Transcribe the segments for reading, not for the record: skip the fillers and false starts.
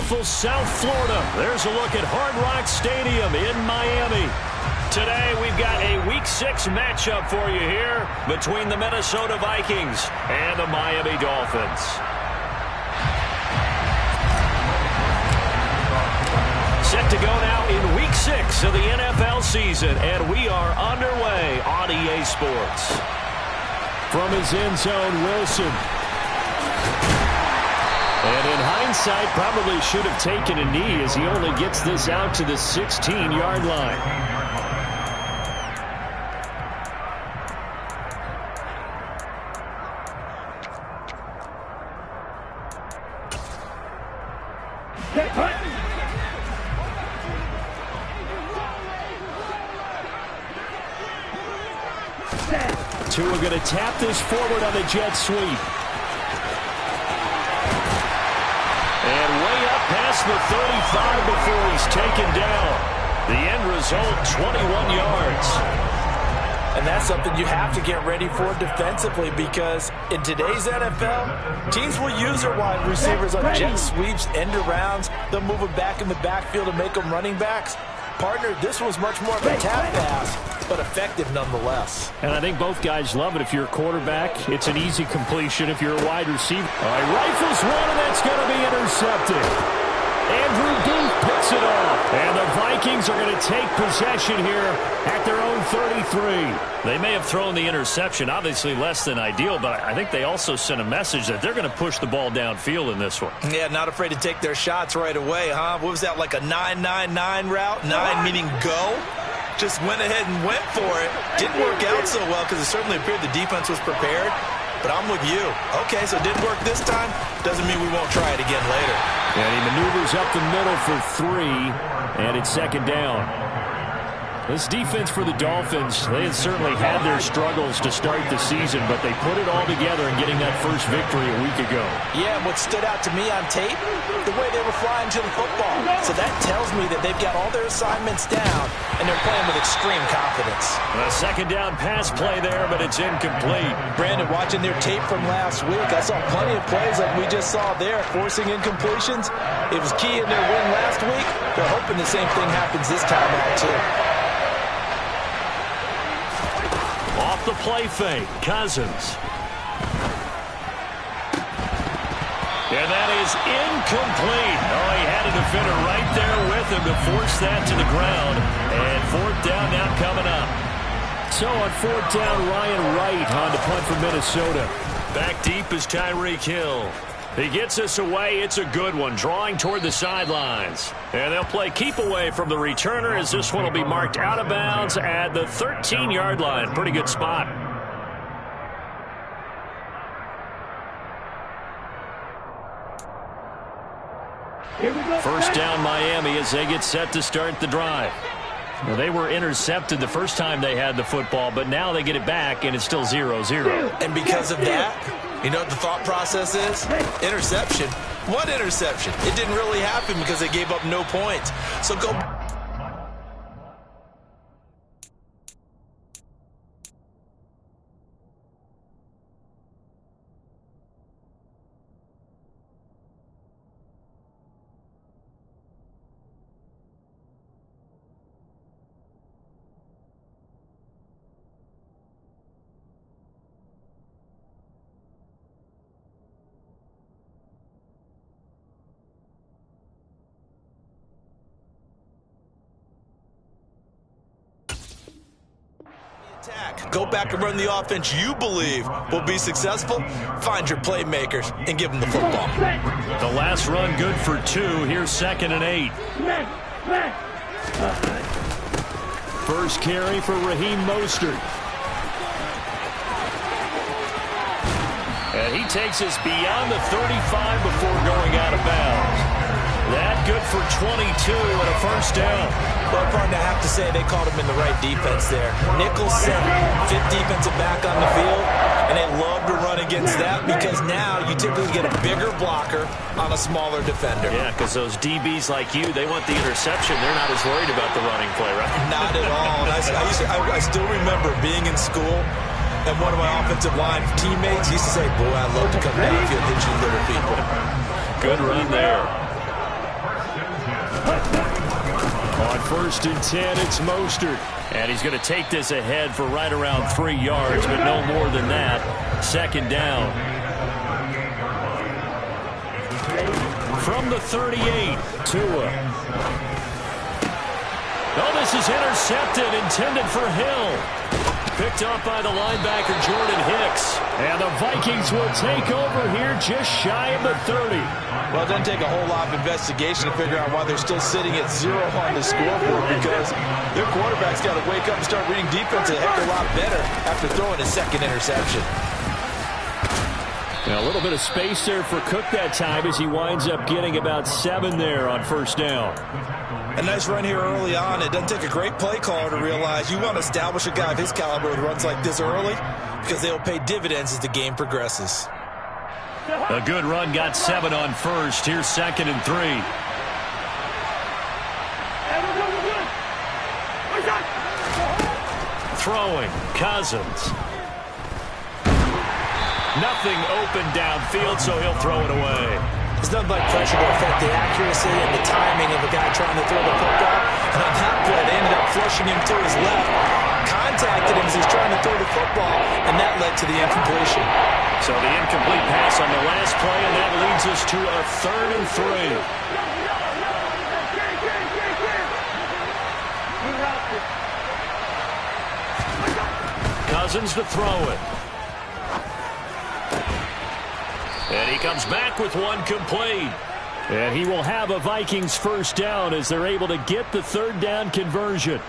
beautiful South Florida. There's a look at Hard Rock Stadium in Miami. Today we've got a Week 6 matchup for you here between the Minnesota Vikings and the Miami Dolphins. Set to go now in Week 6 of the NFL season, and we are underway on EA Sports. From his end zone, Wilson. And in hindsight, probably should have taken a knee as he only gets this out to the 16-yard line. Tua going to tap this forward on the jet sweep. And way up past the 35 before he's taken down. The end result, 21 yards. And that's something you have to get ready for defensively, because in today's NFL, teams will use their wide receivers on jet sweeps, end arounds. They'll move them back in the backfield and make them running backs. Partner, this was much more of a tap pass, but effective nonetheless. And I think both guys love it. If you're a quarterback, it's an easy completion. If you're a wide receiver, all right, rifles one, and that's going to be intercepted. Andrew Booth picks it off. And the Vikings are going to take possession here at their own 33. They may have thrown the interception, obviously less than ideal, but I think they also sent a message that they're going to push the ball downfield in this one. Yeah, not afraid to take their shots right away, huh? What was that, like a 9-9-9 route? 9 meaning go? Just went ahead and went for it. Didn't work out so well because it certainly appeared the defense was prepared. But I'm with you. Okay, so it didn't work this time. Doesn't mean we won't try it again later. And he maneuvers up the middle for 3, and it's second down. This defense for the Dolphins, they had certainly had their struggles to start the season, but they put it all together in getting that first victory a week ago. Yeah, and what stood out to me on tape, the way they were flying to the football. So that tells me that they've got all their assignments down, and they're playing with extreme confidence. A second down pass play there, but it's incomplete. Brandon, watching their tape from last week, I saw plenty of plays like we just saw there, forcing incompletions. It was key in their win last week. They're hoping the same thing happens this time out, too. Off the play fake, Cousins. And that is incomplete. Oh, he had a defender right there with him to force that to the ground. And fourth down now coming up. So on fourth down, Ryan Wright on to punt for Minnesota. Back deep is Tyreek Hill. He gets us away. It's a good one, drawing toward the sidelines. And they'll play keep away from the returner as this one will be marked out of bounds at the 13-yard line. Pretty good spot. First down Miami as they get set to start the drive. Well, they were intercepted the first time they had the football, but now they get it back, and it's still 0-0. And because of that, you know what the thought process is? Interception. What interception? It didn't really happen because they gave up no points. So go... Go back and run the offense you believe will be successful. Find your playmakers and give them the football. The last run good for 2. Here's 2nd and 8. First carry for Raheem Mostert. And he takes us beyond the 35 before going out of bounds. That good for 22 and a first down. Well, partner, I have to say they called him in the right defense there. Nickel center, 5th defensive back on the field, and they love to run against that because now you typically get a bigger blocker on a smaller defender. Yeah, because those DBs like you, they want the interception. They're not as worried about the running play, right? Not at all. And I still remember being in school, and one of my offensive line teammates used to say, boy, I'd love to come downfield and hit you little people. Good run there. On 1st and 10, it's Mostert. And he's going to take this ahead for right around 3 yards, but no more than that. 2nd down. From the 38, Tua. Oh, this is intercepted, intended for Hill. Picked up by the linebacker, Jordan Hicks. And the Vikings will take over here just shy of the 30. Well, it doesn't take a whole lot of investigation to figure out why they're still sitting at 0 on the scoreboard, because their quarterback's got to wake up and start reading defense a heck of a lot better after throwing his 2nd interception. Now, a little bit of space there for Cook that time as he winds up getting about 7 there on 1st down. A nice run here early on. It doesn't take a great play caller to realize you want to establish a guy of his caliber with runs like this early, because they'll pay dividends as the game progresses. A good run, got 7 on 1st. Here's 2nd and 3. Throwing, Cousins. Nothing open downfield, so he'll throw it away. There's nothing like pressure to affect the accuracy and the timing of a guy trying to throw the football. And on that play, they ended up flushing him to his left, contacted him as he's trying to throw the football, and that led to the incompletion. So the incomplete pass on the last play, and that leads us to a 3rd and 3. Cousins to throw it. And he comes back with one complete. And he will have a Vikings 1st down as they're able to get the 3rd down conversion.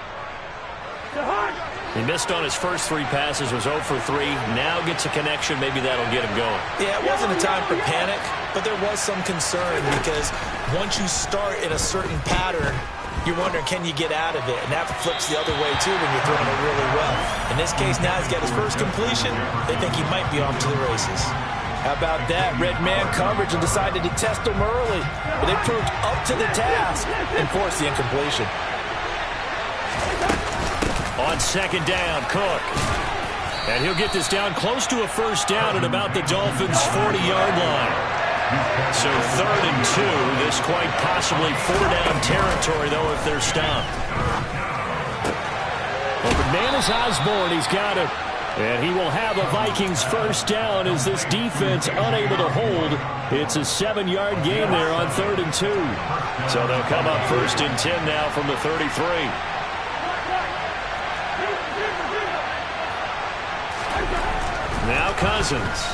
He missed on his first 3 passes, was 0 for 3. Now gets a connection. Maybe that'll get him going. Yeah, it wasn't a time for panic, but there was some concern because once you start in a certain pattern, you're wondering, can you get out of it? And that flips the other way, too, when you're throwing it really well. In this case, now he's got his first completion. They think he might be off to the races. How about that? Red man coverage and decided to test him early. But they proved up to the task and forced the incompletion. On 2nd down, Cook. And he'll get this down close to a 1st down at about the Dolphins' 40-yard line. So 3rd and 2. This quite possibly 4-down territory, though, if they're stopped. Well, the man is Osborne. He's got it. And he will have a Vikings 1st down as this defense unable to hold. It's a 7-yard gain there on 3rd and 2. So they'll come up 1st and 10 now from the 33. Now Cousins.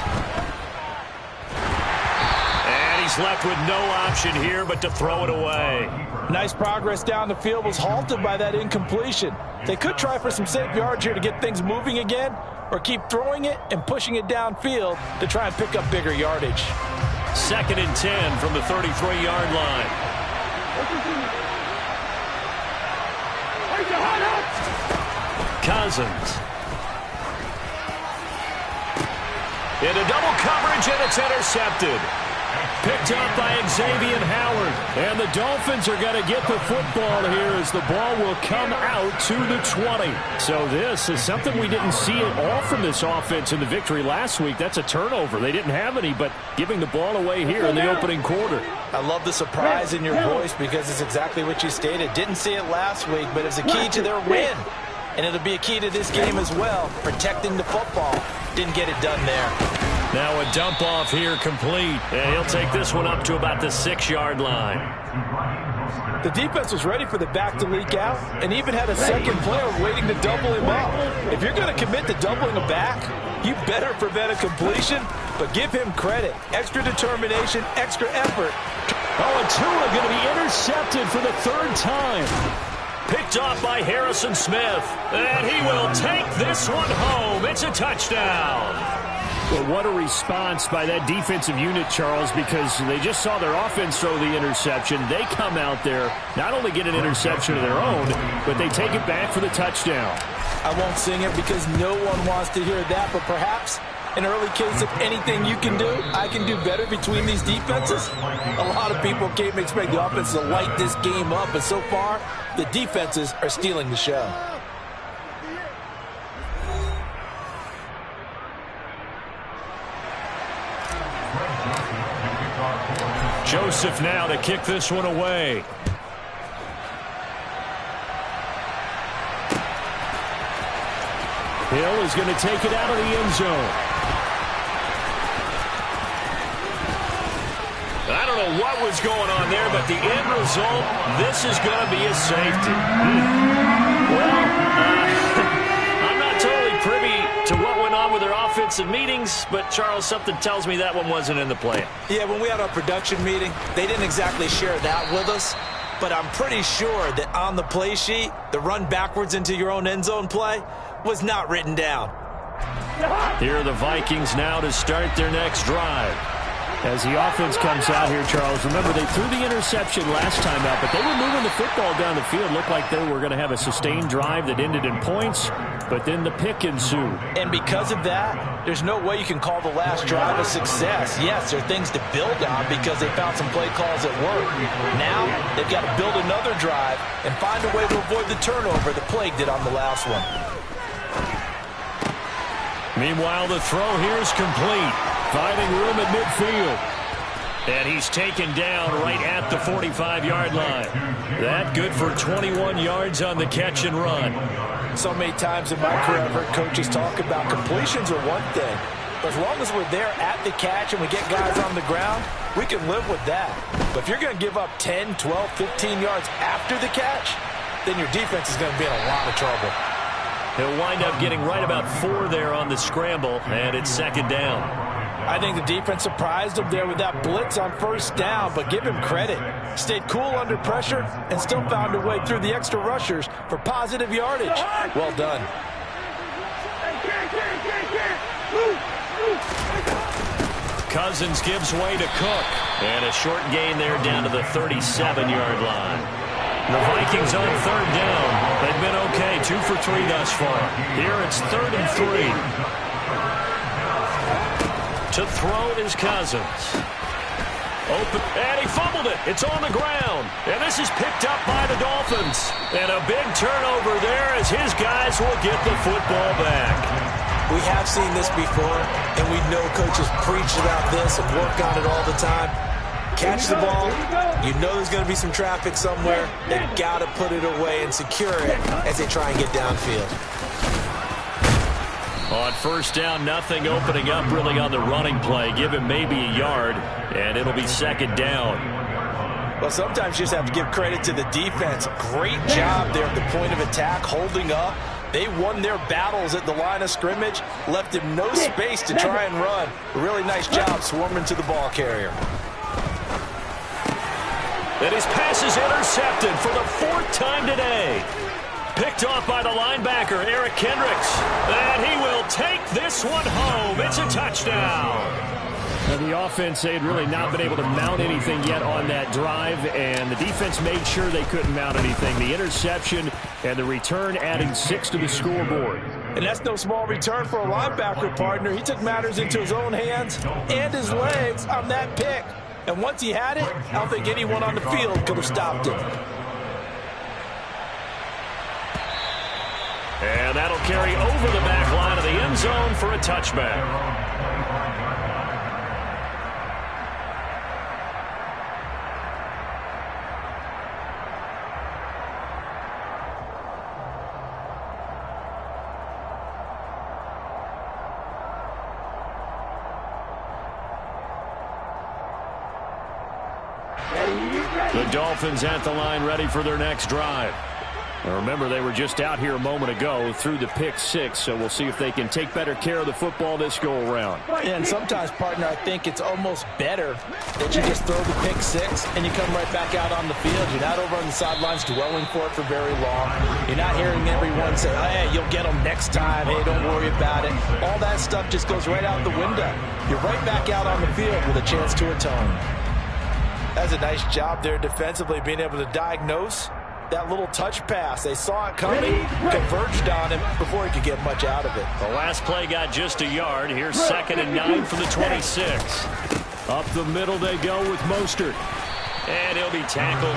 And he's left with no option here but to throw it away. Nice progress down the field, was halted by that incompletion. They could try for some safe yards here to get things moving again, or keep throwing it and pushing it downfield to try and pick up bigger yardage. 2nd and 10 from the 33-yard line. Cousins. Into double coverage, and it's intercepted. Picked up by Xavier Howard. And the Dolphins are going to get the football here as the ball will come out to the 20. So this is something we didn't see at all from this offense in the victory last week. That's a turnover. They didn't have any, but giving the ball away here in the opening quarter. I love the surprise in your voice because it's exactly what you stated. Didn't see it last week, but it's a key to their win. And it'll be a key to this game as well, protecting the football. Didn't get it done there. Now a dump off here complete. And he'll take this one up to about the 6-yard line. The defense was ready for the back to leak out and even had a second player waiting to double him up. If you're going to commit to doubling a back, you better prevent a completion, but give him credit. Extra determination, extra effort. Oh, and Tua going to be intercepted for the 3rd time. Picked off by Harrison Smith. And he will take this one home. It's a touchdown. Well, what a response by that defensive unit, Charles, because they just saw their offense throw the interception. They come out there, not only get an interception of their own, but they take it back for the touchdown. I won't sing it because no one wants to hear that, but perhaps an early case of anything you can do, I can do better between these defenses. A lot of people can't expect the offense to light this game up, but so far, the defenses are stealing the show. Joseph now to kick this one away. Hill is going to take it out of the end zone. I don't know what was going on there, but the end result, this is going to be a safety. Well, I'm not totally privy to what went on with their offensive meetings, but, Charles, something tells me that one wasn't in the plan. Yeah, when we had our production meeting, they didn't exactly share that with us, but I'm pretty sure that on the play sheet, the run backwards into your own end zone play was not written down. Here are the Vikings now to start their next drive. As the offense comes out here, Charles, remember they threw the interception last time out, but they were moving the football down the field. Looked like they were going to have a sustained drive that ended in points, but then the pick ensued. And because of that, there's no way you can call the last drive a success. Yes, there are things to build on because they found some play calls that work. Now, they've got to build another drive and find a way to avoid the turnover that plagued it on the last one. Meanwhile, the throw here is complete. Finding room at midfield. And he's taken down right at the 45-yard line. That good for 21 yards on the catch and run. So many times in my career, I've heard coaches talk about completions are one thing. But as long as we're there at the catch and we get guys on the ground, we can live with that. But if you're going to give up 10, 12, 15 yards after the catch, then your defense is going to be in a lot of trouble. He'll wind up getting right about 4 there on the scramble, and it's second down. I think the defense surprised him there with that blitz on first down, but give him credit. Stayed cool under pressure and still found a way through the extra rushers for positive yardage. Well done. Cousins gives way to Cook. And a short gain there down to the 37-yard line. The Vikings on third down. They've been okay, 2 for 3 thus far. Here it's 3rd and 3. To throw is Cousins. Open, and he fumbled it. It's on the ground. And this is picked up by the Dolphins. And a big turnover there as his guys will get the football back. We have seen this before, and we know coaches preach about this and work on it all the time. Catch the ball. You know there's going to be some traffic somewhere. They've got to put it away and secure it as they try and get downfield. On first down, nothing opening up really on the running play. Give him maybe a yard, and it'll be second down. Well, sometimes you just have to give credit to the defense. Great job there at the point of attack, holding up. They won their battles at the line of scrimmage, left him no space to try and run. A really nice job swarming to the ball carrier. And his pass is intercepted for the 4th time today. Picked off by the linebacker, Eric Kendricks. And he will take this one home. It's a touchdown. Now the offense, they had really not been able to mount anything yet on that drive, and the defense made sure they couldn't mount anything. The interception and the return adding 6 to the scoreboard. And that's no small return for a linebacker partner. He took matters into his own hands and his legs on that pick. And once he had it, I don't think anyone on the field could have stopped him. And that'll carry over the back line of the end zone for a touchback. The Dolphins at the line ready for their next drive. Now remember, they were just out here a moment ago through the pick 6, so we'll see if they can take better care of the football this go-around. And sometimes, partner, I think it's almost better that you just throw the pick 6 and you come right back out on the field. You're not over on the sidelines dwelling for it for very long. You're not hearing everyone say, oh, hey, you'll get them next time. Hey, don't worry about it. All that stuff just goes right out the window. You're right back out on the field with a chance to atone. That's a nice job there defensively, being able to diagnose that little touch pass. They saw it coming, converged on him before he could get much out of it. The last play got just a yard. Here's 2nd and 9 from the 26. Up the middle they go with Mostert. And he'll be tackled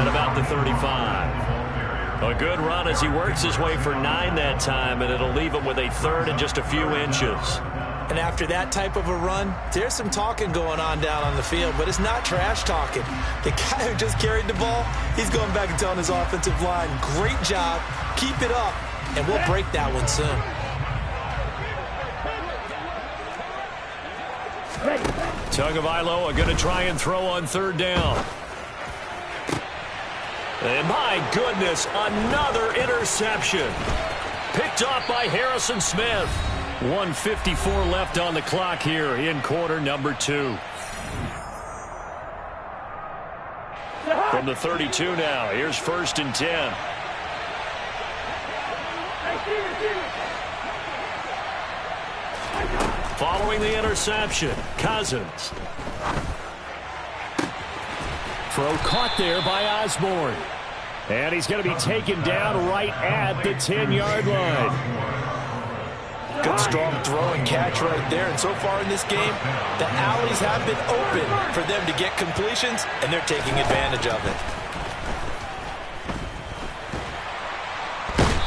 at about the 35. A good run as he works his way for 9 that time, and it'll leave him with a 3rd and just a few inches. And after that type of a run, there's some talking going on down on the field, but it's not trash talking. The guy who just carried the ball, he's going back and telling his offensive line, great job, keep it up, and we'll break that one soon. Tagovailoa going to try and throw on third down. And my goodness, another interception. Picked off by Harrison Smith. 1:54 left on the clock here in quarter number 2. From the 32 now, here's 1st and 10. Following the interception, Cousins. Throw caught there by Osborne. And he's going to be taken down right at the 10-yard line. Good, strong throw and catch right there. And so far in this game, the alleys have been open for them to get completions, and they're taking advantage of it.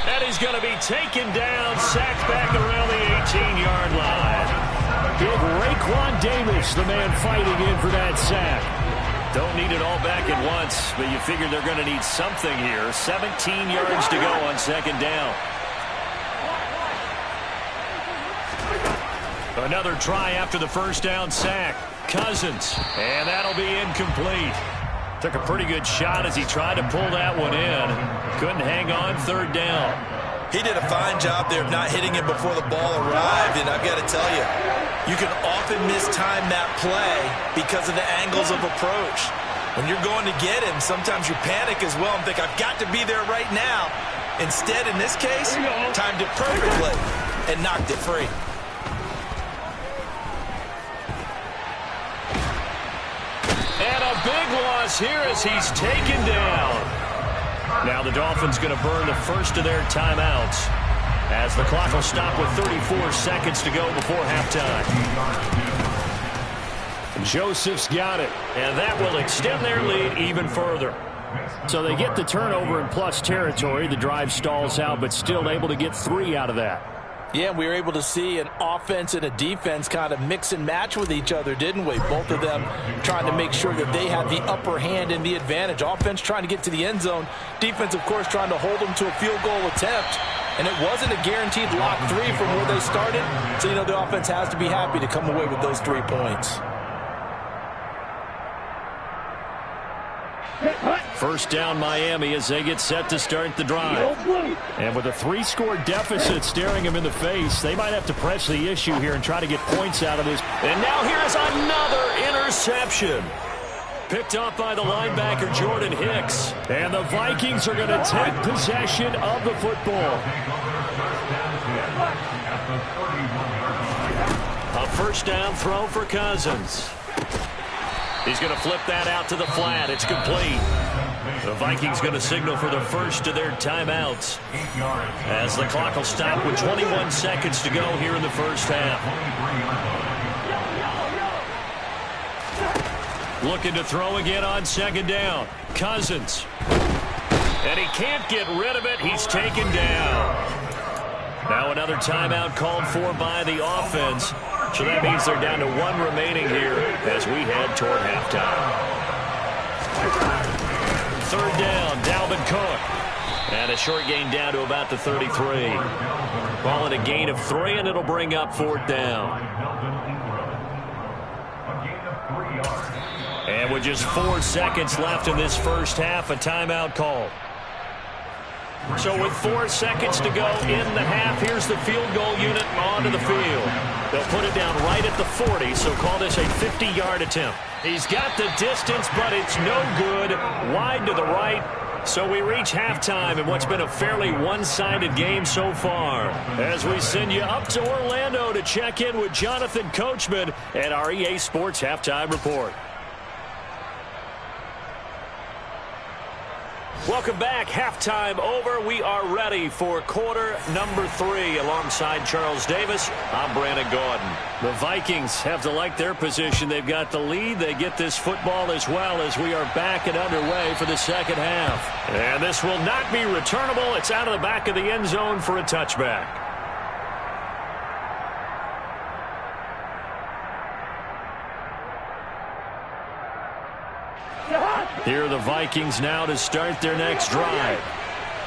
And he's going to be taken down, sacked back around the 18-yard line. Big Raekwon Davis, the man fighting in for that sack. Don't need it all back at once, but you figure they're going to need something here. 17 yards to go on 2nd down. Another try after the 1st down sack. Cousins, and that'll be incomplete. Took a pretty good shot as he tried to pull that one in. Couldn't hang on 3rd down. He did a fine job there of not hitting him before the ball arrived, and I've got to tell you, you can often mistime that play because of the angles of approach. When you're going to get him, sometimes you panic as well and think, I've got to be there right now. Instead, in this case, timed it perfectly and knocked it free. And a big loss here as he's taken down. Now the Dolphins going to burn the first of their timeouts as the clock will stop with 34 seconds to go before halftime. Joseph's got it, and that will extend their lead even further. So they get the turnover in plus territory. The drive stalls out, but still able to get 3 out of that. Yeah, we were able to see an offense and a defense kind of mix and match with each other, didn't we? Both of them trying to make sure that they had the upper hand and the advantage. Offense trying to get to the end zone. Defense, of course, trying to hold them to a field goal attempt. And it wasn't a guaranteed lock 3 from where they started. So, you know, the offense has to be happy to come away with those 3 points. First down Miami as they get set to start the drive. And with a 3-score deficit staring them in the face, they might have to press the issue here and try to get points out of this. And now here's another interception. Picked up by the linebacker Jordan Hicks. And the Vikings are going to take possession of the football. A first down throw for Cousins. He's going to flip that out to the flat. It's complete. The Vikings going to signal for the first of their timeouts as the clock will stop with 21 seconds to go here in the first half. Looking to throw again on 2nd down. Cousins. And he can't get rid of it. He's taken down. Now another timeout called for by the offense. So that means they're down to 1 remaining here as we head toward halftime. 3rd down, Dalvin Cook. And a short gain down to about the 33. Ball in a gain of 3, and it'll bring up 4th down. And with just 4 seconds left in this first half, a timeout call. So with 4 seconds to go in the half, here's the field goal unit onto the field. They'll put it down right at the 40, so call this a 50-yard attempt. He's got the distance, but it's no good. Wide to the right. So we reach halftime in what's been a fairly one-sided game so far. As we send you up to Orlando to check in with Jonathan Coachman at our EA Sports Halftime Report. Welcome back. Halftime over. We are ready for quarter number 3. Alongside Charles Davis, I'm Brandon Gordon. The Vikings have to like their position. They've got the lead. They get this football as well as we are back and underway for the second half. And this will not be returnable. It's out of the back of the end zone for a touchback. Here are the Vikings now to start their next drive.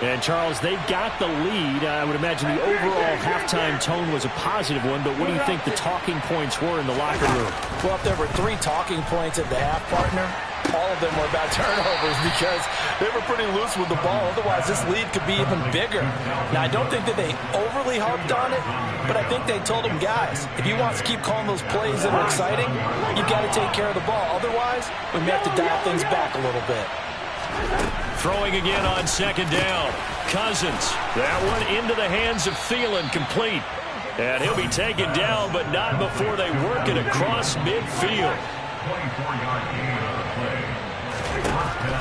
And, Charles, they got the lead. I would imagine the overall halftime tone was a positive one, but what do you think the talking points were in the locker room? Well, if there were 3 talking points at the half, partner, all of them were about turnovers because they were pretty loose with the ball. Otherwise, this lead could be even bigger. Now, I don't think that they overly harped on it, but I think they told them, guys, if you want to keep calling those plays that are exciting, you've got to take care of the ball. Otherwise, we may have to dial things back a little bit. Throwing again on second down. Cousins. That one into the hands of Thielen, complete. And he'll be taken down, but not before they work it across midfield.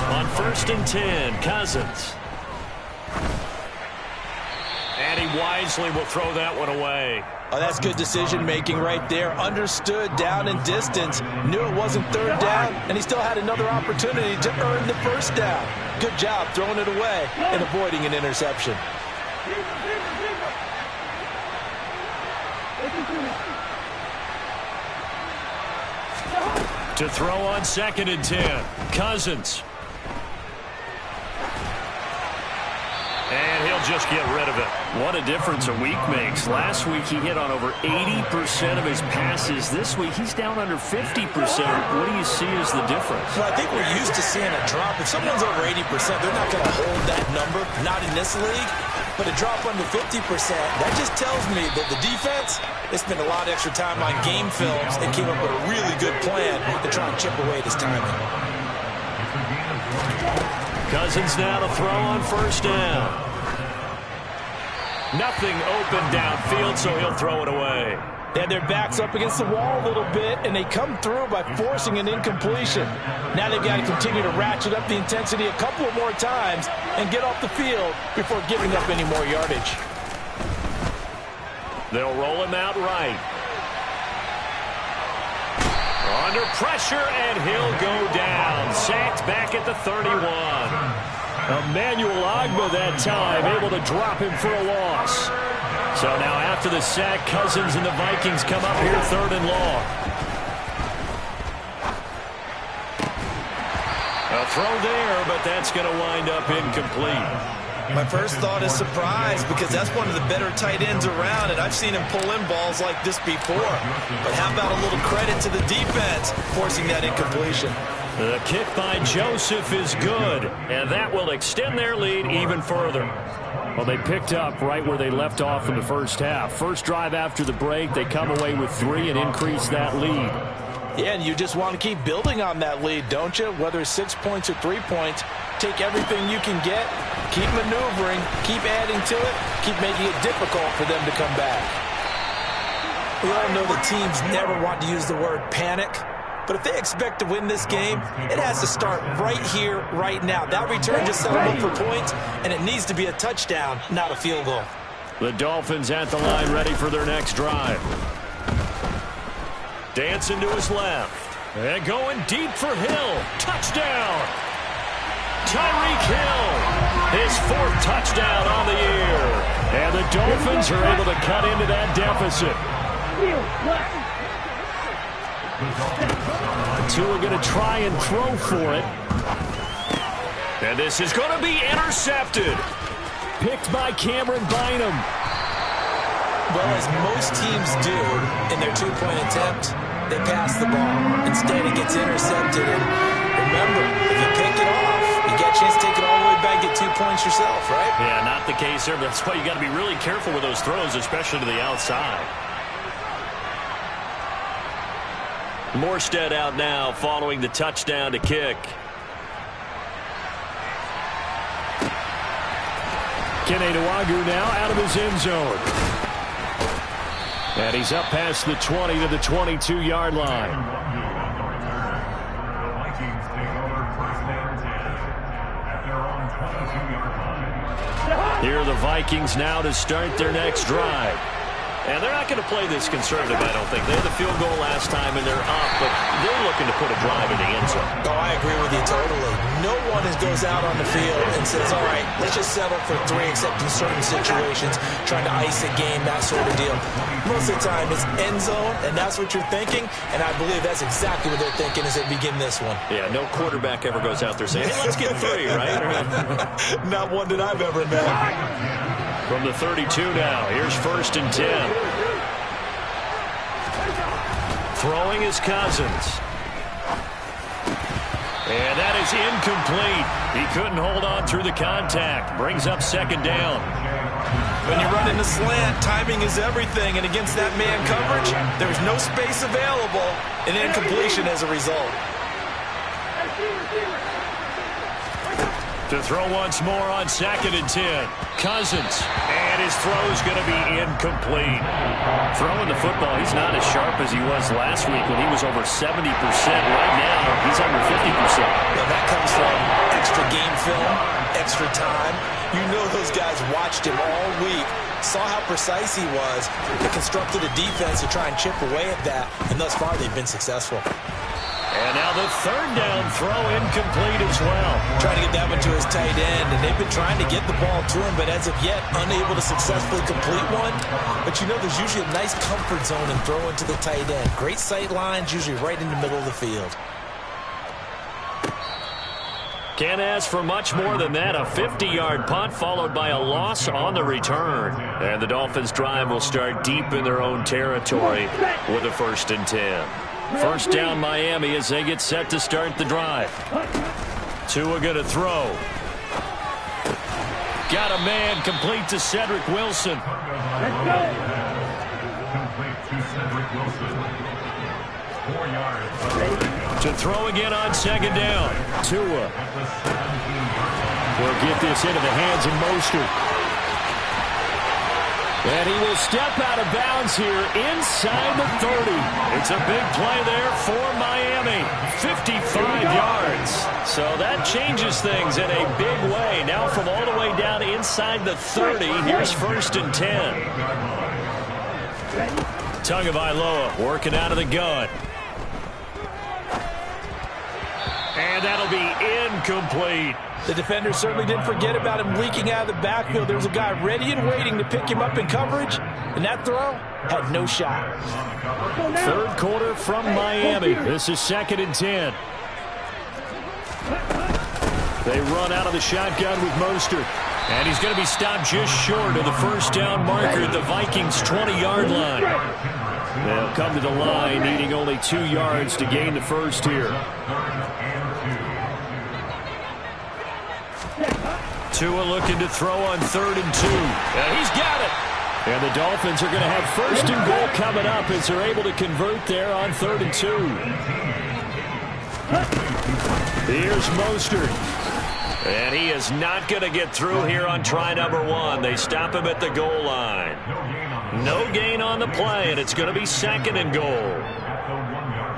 On 1st and 10, Cousins. And he wisely will throw that one away. Oh, that's good decision-making right there. Understood down and distance. Knew it wasn't 3rd down, and he still had another opportunity to earn the 1st down. Good job throwing it away and avoiding an interception. To throw on 2nd and 10, Cousins. And he'll just get rid of it. What a difference a week makes. Last week he hit on over 80% of his passes. This week he's down under 50%. What do you see as the difference? Well, I think we're used to seeing a drop. If someone's over 80%, they're not going to hold that number, not in this league. But a drop under 50%, that just tells me that the defense, they spent a lot of extra time on game films and came up with a really good plan to try and chip away at his timing. Cousins now to throw on 1st down. Nothing open downfield, so he'll throw it away. They had their backs up against the wall a little bit, and they come through by forcing an incompletion. Now they've got to continue to ratchet up the intensity a couple of more times and get off the field before giving up any more yardage. They'll roll him out right. Under pressure, and he'll go down. Sacked back at the 31. Emmanuel Ogbah that time, able to drop him for a loss. So now after the sack, Cousins and the Vikings come up here 3rd and long. A throw there, but that's going to wind up incomplete. My first thought is surprise because that's one of the better tight ends around, and I've seen him pull in balls like this before. But how about a little credit to the defense forcing that incompletion? The kick by Joseph is good, and that will extend their lead even further. Well, they picked up right where they left off in the first half. First drive after the break, they come away with 3 and increase that lead. Yeah, and you just want to keep building on that lead, don't you? Whether it's 6 points or 3 points, take everything you can get, keep maneuvering, keep adding to it, keep making it difficult for them to come back. We all know the teams never want to use the word panic, but if they expect to win this game, it has to start right here, right now. That return just set them up for points, and it needs to be a touchdown, not a field goal. The Dolphins at the line ready for their next drive. Dancing to his left. And going deep for Hill. Touchdown! Tyreek Hill, his 4th touchdown on the year. And the Dolphins are able to cut into that deficit. Tua going to try and throw for it. And this is going to be intercepted. Picked by Cameron Bynum. Well, as most teams do in their 2-point attempt, they pass the ball. Instead, it gets intercepted. And remember, if you pick it off, you get a chance to take it all the way back, get 2 points yourself, right? Yeah, not the case there. That's why you got to be really careful with those throws, especially to the outside. Morstead out now following the touchdown to kick. Kene Nwangwu now out of his end zone. And he's up past the 20 to the 22-yard line. Here are the Vikings now to start their next drive. And they're not going to play this conservative, I don't think. They had the field goal last time, and they're up, but they're looking to put a drive in the end zone. Oh, I agree with you totally. No one goes out on the field and says, all right, let's just settle for 3, except in certain situations, trying to ice a game, that sort of deal. Most of the time, it's end zone, and that's what you're thinking, and I believe that's exactly what they're thinking as they begin this one. Yeah, no quarterback ever goes out there saying, hey, let's get 3, right? Not one that I've ever met. From the 32 now, here's 1st and 10. Throwing is Cousins. And that is incomplete. He couldn't hold on through the contact. Brings up 2nd down. When you run in the slant, timing is everything. And against that man coverage, there's no space available. And incompletion as a result. To throw once more on 2nd and 10. Cousins. And his throw is going to be incomplete. Throwing the football, he's not as sharp as he was last week when he was over 70%. Right now, he's under 50%. Now that comes from extra game film, extra time. You know those guys watched him all week, saw how precise he was. They constructed a defense to try and chip away at that, and thus far they've been successful. And now the 3rd down throw incomplete as well. Trying to get that one to his tight end, and they've been trying to get the ball to him, but as of yet, unable to successfully complete one. But you know there's usually a nice comfort zone in throwing to the tight end. Great sight lines, usually right in the middle of the field. Can't ask for much more than that. A 50-yard punt followed by a loss on the return. And the Dolphins drive will start deep in their own territory with a 1st and 10. 1st down Miami as they get set to start the drive. Tua going to throw. Got a man complete to Cedric Wilson. Let's go. Complete to Cedric Wilson. 4 yards. To throw again on 2nd down. Tua will get this into the hands of Mostert. And he will step out of bounds here inside the 30. It's a big play there for Miami. 55 yards. So that changes things in a big way. Now from all the way down inside the 30, here's 1st and 10. Tagovailoa working out of the gun. And that'll be incomplete. The defender certainly didn't forget about him leaking out of the backfield. There was a guy ready and waiting to pick him up in coverage, and that throw had no shot. 3rd quarter from Miami. This is 2nd and 10. They run out of the shotgun with Mostert. And he's going to be stopped just short of the 1st down marker at the Vikings' 20-yard line. They'll come to the line needing only 2 yards to gain the 1st here. Tua looking to throw on 3rd and 2. And he's got it. And the Dolphins are going to have 1st and goal coming up as they're able to convert there on 3rd and 2. Here's Mostert. And he is not going to get through here on try number 1. They stop him at the goal line. No gain on the play, and it's going to be 2nd and goal.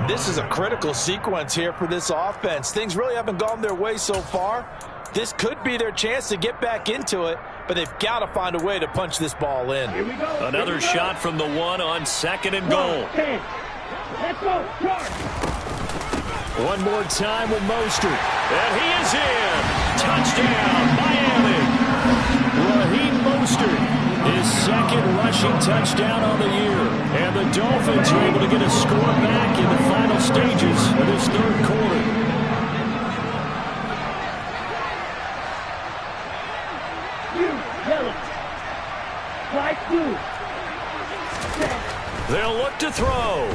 This is a critical sequence here for this offense. Things really haven't gone their way so far. This could be their chance to get back into it, but they've got to find a way to punch this ball in. Another shot from the 1 on 2nd and goal. Let's go. One more time with Mostert. And he is in. Touchdown, Miami. Raheem Mostert, his 2nd rushing touchdown on the year. And the Dolphins are able to get a score back in the final stages of this 3rd quarter. They'll look to throw.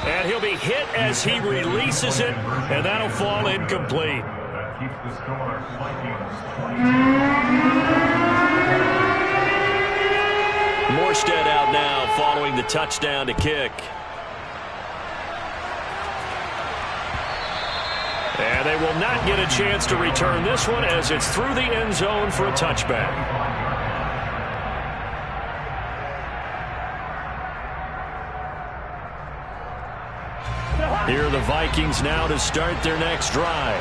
And he'll be hit as he releases it, and that'll fall incomplete. That keeps the score. Morstead out now following the touchdown to kick. And they will not get a chance to return this one as it's through the end zone for a touchback. Here are the Vikings now to start their next drive.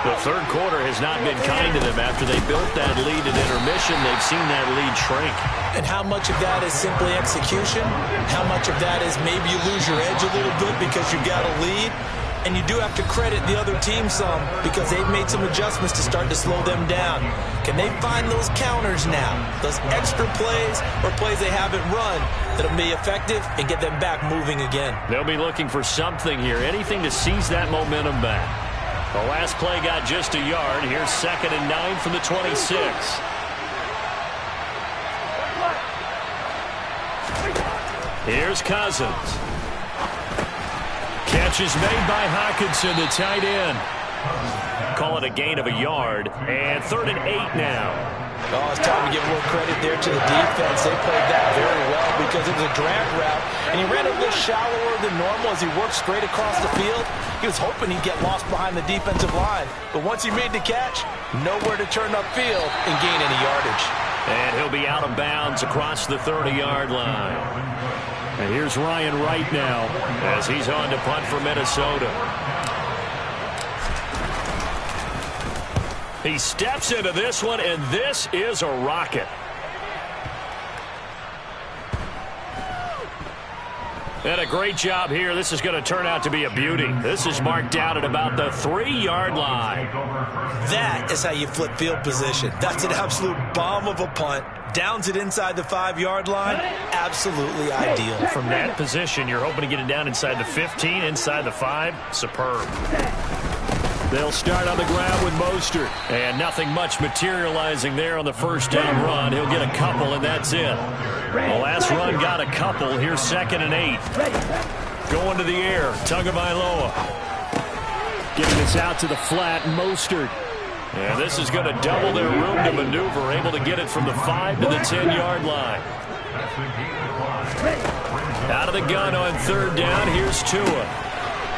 The third quarter has not been kind to them. After they built that lead at intermission, they've seen that lead shrink. And how much of that is simply execution? How much of that is maybe you lose your edge a little bit because you've got a lead? And you do have to credit the other team some because they've made some adjustments to start to slow them down. Can they find those counters now, those extra plays or plays they haven't run that'll be effective and get them back moving again? They'll be looking for something here, anything to seize that momentum back. The last play got just a yard. Here's 2nd and 9 from the 26. Here's Cousins. Catch is made by Hockenson, the tight end. Call it a gain of a yard. And 3rd and 8 now. Oh, it's time to give a little credit there to the defense. They played that very well because it was a drag route, and he ran a little shallower than normal as he worked straight across the field. He was hoping he'd get lost behind the defensive line, but once he made the catch, nowhere to turn upfield and gain any yardage. And he'll be out of bounds across the 30-yard line. And here's Ryan Wright now as he's on to punt for Minnesota. He steps into this one, and this is a rocket. And a great job here. This is going to turn out to be a beauty. This is marked out at about the 3-yard line. That is how you flip field position. That's an absolute bomb of a punt. Downs it inside the 5-yard line. Absolutely ideal. From that position, you're hoping to get it down inside the 15, inside the 5. Superb. They'll start on the ground with Mostert. And nothing much materializing there on the first down run. He'll get a couple, and that's it. The last run got a couple. Here's 2nd and 8. Going to the air. Tagovailoa. Getting this out to the flat. Mostert. And this is going to double their room to maneuver. Able to get it from the 5 to the 10-yard line. Out of the gun on 3rd down. Here's Tua.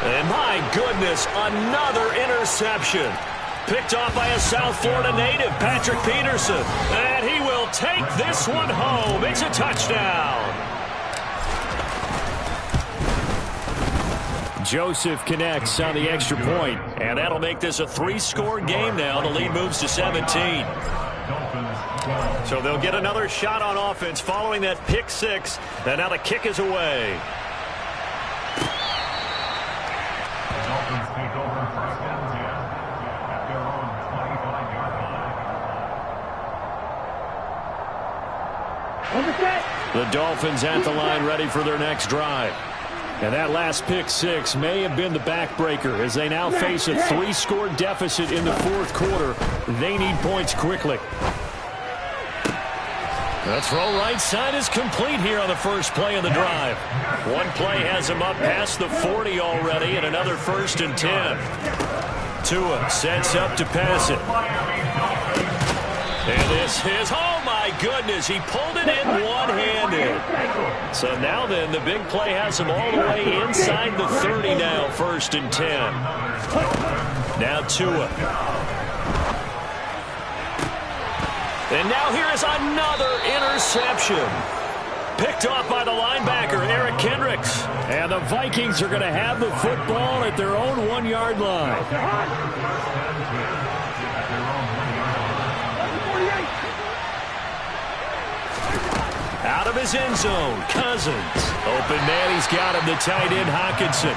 And my goodness, another interception. Picked off by a South Florida native, Patrick Peterson. And he will take this one home. It's a touchdown. Joseph connects on the extra point. And that'll make this a 3-score game now. The lead moves to 17. So they'll get another shot on offense following that pick 6. And now the kick is away. Dolphins take over 1st and 10 at their own 25-yard line. The Dolphins at the line ready for their next drive. And that last pick 6 may have been the backbreaker as they now face a 3-score deficit in the 4th quarter. They need points quickly. The throw right side is complete here on the first play of the drive. One play has him up past the 40 already, and another 1st and 10. Tua sets up to pass it. And this is, oh my goodness, he pulled it in one-handed. So now then, the big play has him all the way inside the 30 now, 1st and 10. Now Tua. And now here is another interception. Picked off by the linebacker, Eric Kendricks. And the Vikings are going to have the football at their own 1-yard line. Out of his end zone, Cousins. Open man, he's got him, the tight end, Hockenson.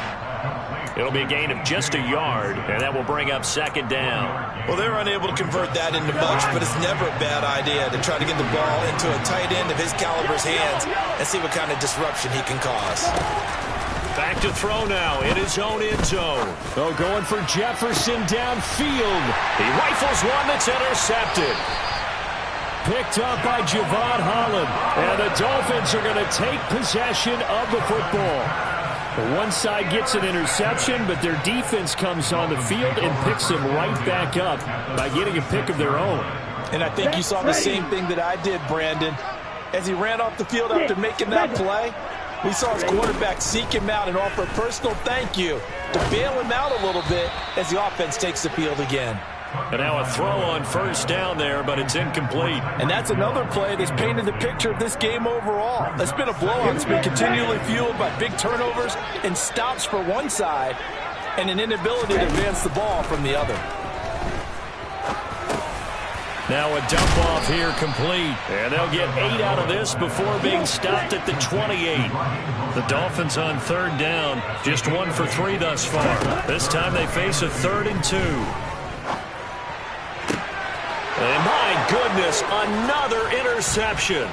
It'll be a gain of just a yard, and that will bring up 2nd down. Well, they were unable to convert that into much, but it's never a bad idea to try to get the ball into a tight end of his caliber's hands and see what kind of disruption he can cause. Back to throw now in his own end zone. Oh, going for Jefferson downfield. He rifles one that's intercepted. Picked up by Javon Holland. And the Dolphins are going to take possession of the football. One side gets an interception, but their defense comes on the field and picks them right back up by getting a pick of their own. And I think you saw the same thing that I did, Brandon. As he ran off the field after making that play, we saw his quarterback seek him out and offer a personal thank you to bail him out a little bit as the offense takes the field again. And now a throw on 1st down there, but it's incomplete. And that's another play that's painted the picture of this game overall. It's been a blowout. It's been continually fueled by big turnovers and stops for one side and an inability to advance the ball from the other. Now a dump off here complete. And they'll get 8 out of this before being stopped at the 28. The Dolphins on third down, just 1 for 3 thus far. This time they face a 3rd and 2. And my goodness, another interception.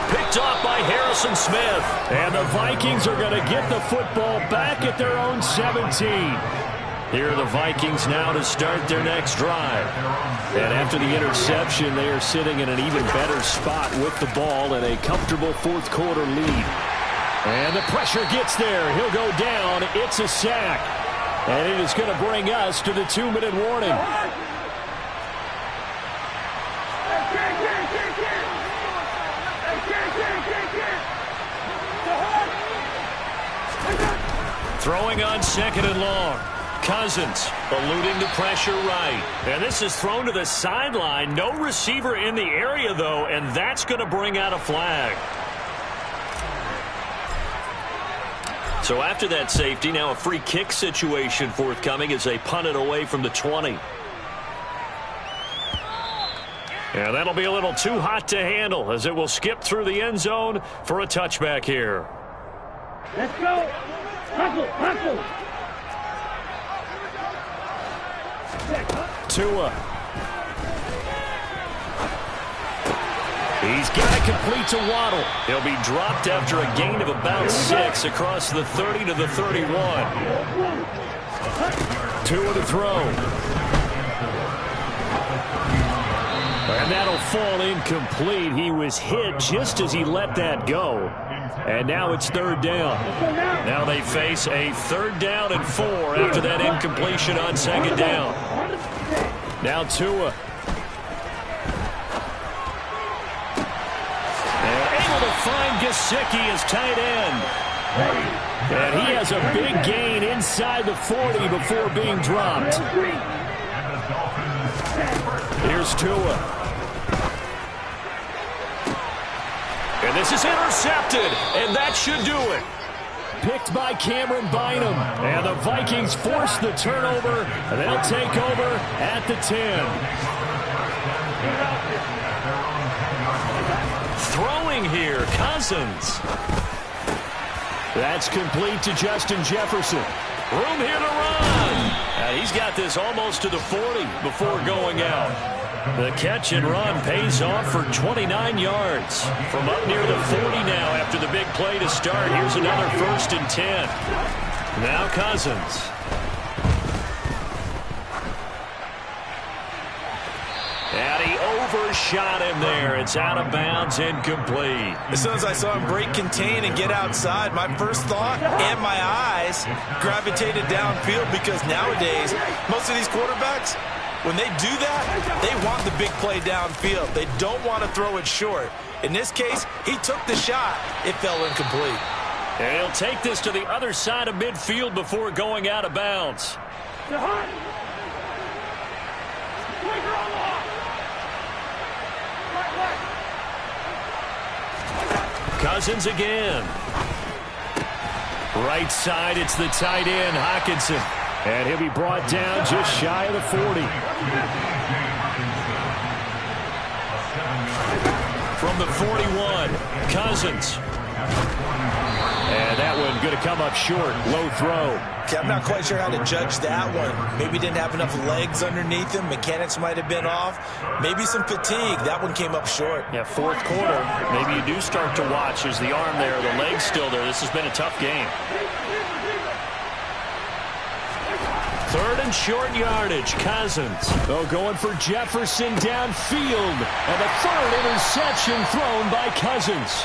Picked off by Harrison Smith. And the Vikings are going to get the football back at their own 17. Here are the Vikings now to start their next drive. And after the interception, they are sitting in an even better spot with the ball and a comfortable fourth quarter lead. And the pressure gets there. He'll go down. It's a sack. And it is going to bring us to the 2-minute warning. Throwing on 2nd and long. Cousins eluding the pressure right. And this is thrown to the sideline. No receiver in the area, though, and that's going to bring out a flag. So after that safety, now a free kick situation forthcoming as they punt it away from the 20. And that'll be a little too hot to handle as it will skip through the end zone for a touchback here. Let's go. Hustle, hustle. Tua. He's got it complete to Waddle. He'll be dropped after a gain of about 6 across the 30 to the 31. Tua to throw. And that'll fall incomplete. He was hit just as he let that go. And now it's 3rd down. Now they face a 3rd down and 4 after that incompletion on 2nd down. Now Tua. And able to find Gesicki as tight end. And he has a big gain inside the 40 before being dropped. Here's Tua. And this is intercepted, and that should do it. Picked by Cameron Bynum, and the Vikings force the turnover, and they'll take over at the 10. Throwing here, Cousins. That's complete to Justin Jefferson. Room here to run. He's got this almost to the 40 before going out. The catch and run pays off for 29 yards. From up near the 40 now after the big play to start. Here's another 1st and 10. Now Cousins. And he overshot him there. It's out of bounds, incomplete. As soon as I saw him break contain and get outside, my first thought and my eyes gravitated downfield because nowadays, most of these quarterbacks, when they do that, they want the big play downfield. They don't want to throw it short. In this case, he took the shot. It fell incomplete. And he'll take this to the other side of midfield before going out of bounds. Cousins again. Right side, it's the tight end, Hockenson. And he'll be brought down just shy of the 40. From the 41, Cousins. And that one going to come up short. Low throw. Okay, I'm not quite sure how to judge that one. Maybe didn't have enough legs underneath him. Mechanics might have been off. Maybe some fatigue. That one came up short. Yeah, fourth quarter. Maybe you do start to watch. Is the arm there, the leg's still there. This has been a tough game. 3rd and short yardage, Cousins. Oh, going for Jefferson downfield. And the 3rd interception thrown by Cousins.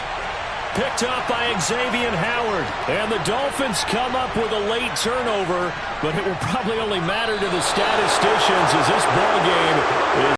Picked up by Xavier Howard. And the Dolphins come up with a late turnover, but it will probably only matter to the statisticians as this ball game is